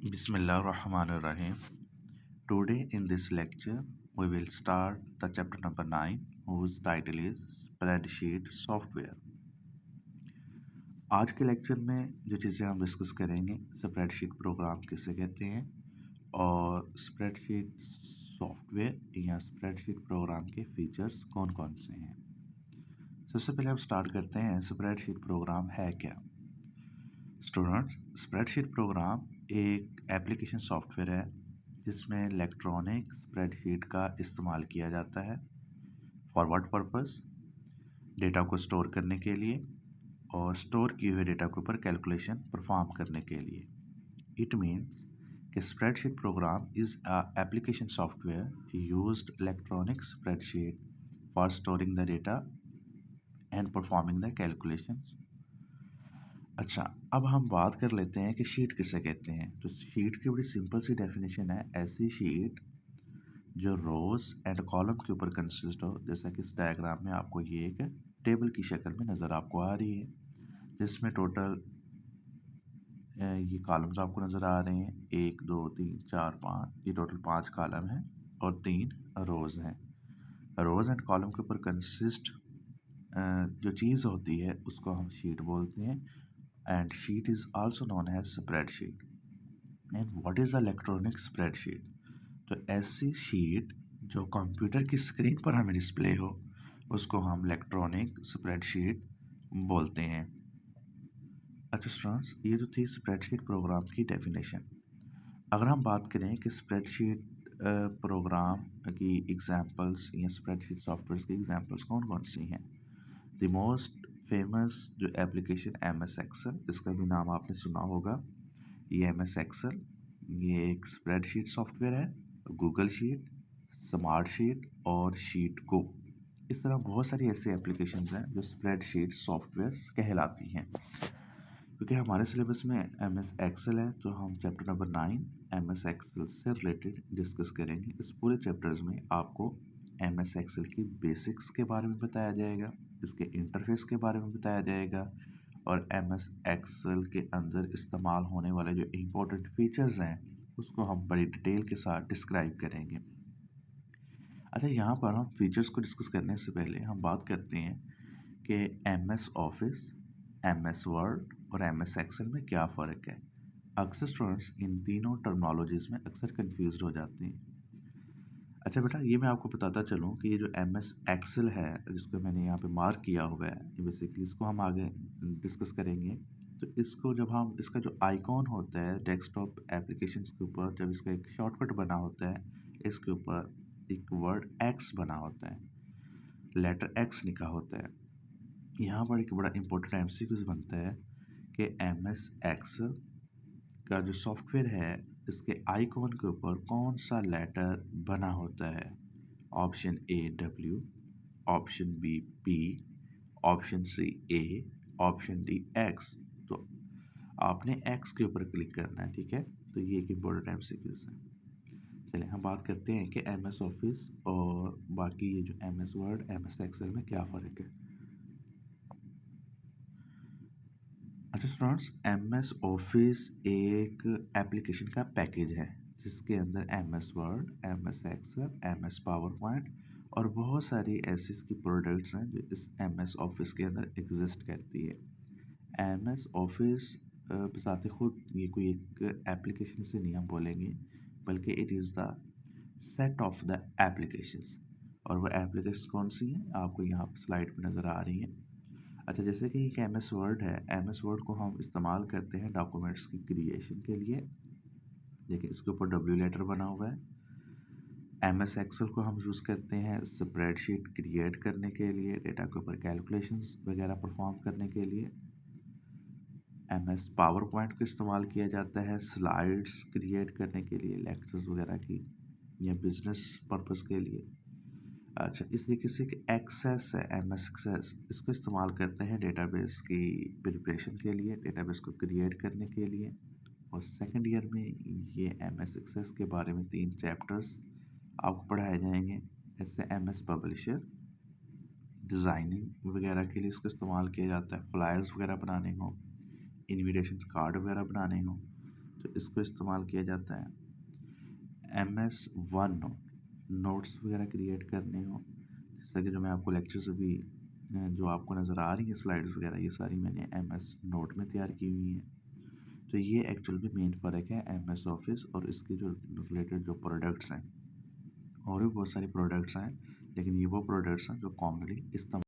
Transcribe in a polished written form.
Bismillahirrahmanirrahim. Today in this lecture we will start the chapter number 9 whose title is Spreadsheet Software. आज के lecture में जो चीज़ें हम डिस्कस करेंगे स्प्रेडशीट प्रोग्राम किसे कहते हैं और स्प्रेडशीट सॉफ्टवेयर या स्प्रेडशीट प्रोग्राम के फीचर्स कौन कौन से हैं। सबसे पहले हम स्टार्ट करते हैं स्प्रेडशीट प्रोग्राम है क्या। स्टूडेंट्स, स्प्रेडशीट प्रोग्राम एक एप्लीकेशन सॉफ्टवेयर है जिसमें इलेक्ट्रॉनिक स्प्रेडशीट का इस्तेमाल किया जाता है फॉर व्हाट पर्पस, डेटा को स्टोर करने के लिए और स्टोर किए हुए डेटा के ऊपर कैलकुलेशन परफॉर्म करने के लिए। इट मीन्स कि spreadsheet programme is a application software used electronic spreadsheet for storing the data and performing the calculations. अच्छा, अब हम बात कर लेते हैं कि शीट किसे कहते हैं। तो शीट की बड़ी सिंपल सी डेफिनेशन है, ऐसी शीट जो रोज़ एंड कॉलम के ऊपर कंसिस्ट हो। जैसा कि इस डायग्राम में आपको ये एक टेबल की शक्ल में नज़र आपको आ रही है जिसमें टोटल ये कॉलम्स आपको नज़र आ रहे हैं 1 2 3 4 5, ये टोटल 5 कॉलम हैं और 3 रोज़ हैं। रोज़ एंड कॉलम के ऊपर कंसिस्ट जो चीज़ होती है उसको हम शीट बोलते हैं and sheet is also known as spreadsheet. And what is electronic spreadsheet? तो ऐसी शीट जो कंप्यूटर की स्क्रीन पर हमें डिस्प्ले हो उसको हम इलेक्ट्रॉनिक स्प्रेडशीट बोलते हैं। अच्छा स्टूडेंट्स, ये जो थी स्प्रेडशीट प्रोग्राम की डेफिनेशन। अगर हम बात करें कि स्प्रेडशीट प्रोग्राम की एग्जांपल्स या स्प्रेडशीट सॉफ्टवेयर की एग्जांपल्स कौन कौन सी हैं। द मोस्ट फेमस जो एप्लीकेशन MS एक्सेल, इसका भी नाम आपने सुना होगा। ये MS एक्सेल ये एक स्प्रेडशीट सॉफ्टवेयर है। गूगल शीट, स्मार्ट शीट और शीट को, इस तरह बहुत सारी ऐसी एप्लीकेशंस हैं जो स्प्रेडशीट सॉफ्टवेयर कहलाती हैं। क्योंकि हमारे सिलेबस में MS एक्सेल है तो हम चैप्टर नंबर 9 MS एक्सेल से रिलेटेड डिस्कस करेंगे। इस पूरे चैप्टर्स में आपको MS एक्सेल की बेसिक्स के बारे में बताया जाएगा, इसके इंटरफेस के बारे में बताया जाएगा और MS एक्सेल के अंदर इस्तेमाल होने वाले जो इम्पोर्टेंट फीचर्स हैं उसको हम बड़ी डिटेल के साथ डिस्क्राइब करेंगे। अच्छा, यहाँ पर हम फीचर्स को डिस्कस करने से पहले हम बात करते हैं कि MS ऑफिस, MS वर्ड और MS एक्सेल में क्या फ़र्क है। अक्सर स्टूडेंट्स इन तीनों टर्मिनोलॉजीज़ में अक्सर कंफ्यूज हो जाते हैं। अच्छा बेटा, ये मैं आपको बताता चलूँ कि ये जो MS एक्सेल है जिसको मैंने यहाँ पे मार्क किया हुआ है, बेसिकली इसको हम आगे डिस्कस करेंगे। तो इसको जब हम, इसका जो आइकॉन होता है डेस्कटॉप एप्लीकेशंस के ऊपर, जब इसका एक शॉर्टकट बना होता है, इसके ऊपर एक वर्ड X बना होता है, लेटर X लिखा होता है। यहाँ पर एक बड़ा इंपॉर्टेंट MCQ बनता है कि MS एक्सेल का जो सॉफ्टवेयर है इसके आइकॉन के ऊपर कौन सा लेटर बना होता है। Option A W, option B P, option C A, option D X। तो आपने X के ऊपर क्लिक करना है, ठीक है। तो ये एक इम्पोर्टेंट MCQ है। चलिए हम बात करते हैं कि MS ऑफिस और बाकी ये जो MS वर्ड MS एक्सेल में क्या फ़र्क है। अच्छा स्टूडेंट्स, MS ऑफिस एक एप्लीकेशन का पैकेज है जिसके अंदर MS Word, MS Excel, MS PowerPoint और बहुत सारी ऐसी इसकी प्रोडक्ट्स हैं जो इस MS ऑफिस के अंदर एग्जिस्ट करती है। MS ऑफिस बजाते खुद ये कोई एक एप्लीकेशन से नहीं हम बोलेंगे, बल्कि it is the set of the applications. और वो एप्लीकेशन कौन सी हैं आपको यहाँ स्लाइड पे नज़र आ रही हैं। अच्छा, जैसे कि एक MS वर्ड है, MS वर्ड को हम इस्तेमाल करते हैं डॉक्यूमेंट्स की क्रिएशन के लिए। देखिए इसके ऊपर W लेटर बना हुआ है। MS एक्सेल को हम यूज़ करते हैं स्प्रेडशीट क्रिएट करने के लिए, डेटा के ऊपर कैलकुलेशंस वगैरह परफॉर्म करने के लिए। MS पावर पॉइंट को इस्तेमाल किया जाता है स्लाइड्स क्रिएट करने के लिए, लेक्चर्स वगैरह की या बिजनेस पर्पज़ के लिए। अच्छा, इस तरीके से एक एक्सेस है MS एक्सेस, इसको इस्तेमाल करते हैं डेटाबेस की प्रिपरेशन के लिए, डेटाबेस को क्रिएट करने के लिए। और सेकंड ईयर में ये MS एक्सेस के बारे में 3 चैप्टर्स आपको पढ़ाए जाएंगे। जैसे MS पब्लिशर, डिज़ाइनिंग वगैरह के लिए इसको इस्तेमाल किया जाता है, फ्लायर्स वगैरह बनाने हो, इन्विटेशन कार्ड वगैरह बनाने हो। तो इसको इस्तेमाल किया जाता है। MS वन नोट्स वगैरह क्रिएट करने हो, जैसा कि जो मैं आपको लेक्चर से भी जो आपको नज़र आ रही है स्लाइड्स वगैरह, ये सारी मैंने MS नोट में तैयार की हुई हैं। तो ये एक्चुअल में मेन फ़र्क है MS ऑफिस और इसके जो रिलेटेड जो प्रोडक्ट्स हैं। और भी बहुत सारे प्रोडक्ट्स हैं, लेकिन ये वो प्रोडक्ट्स हैं जो कॉमनली इस्तेमाल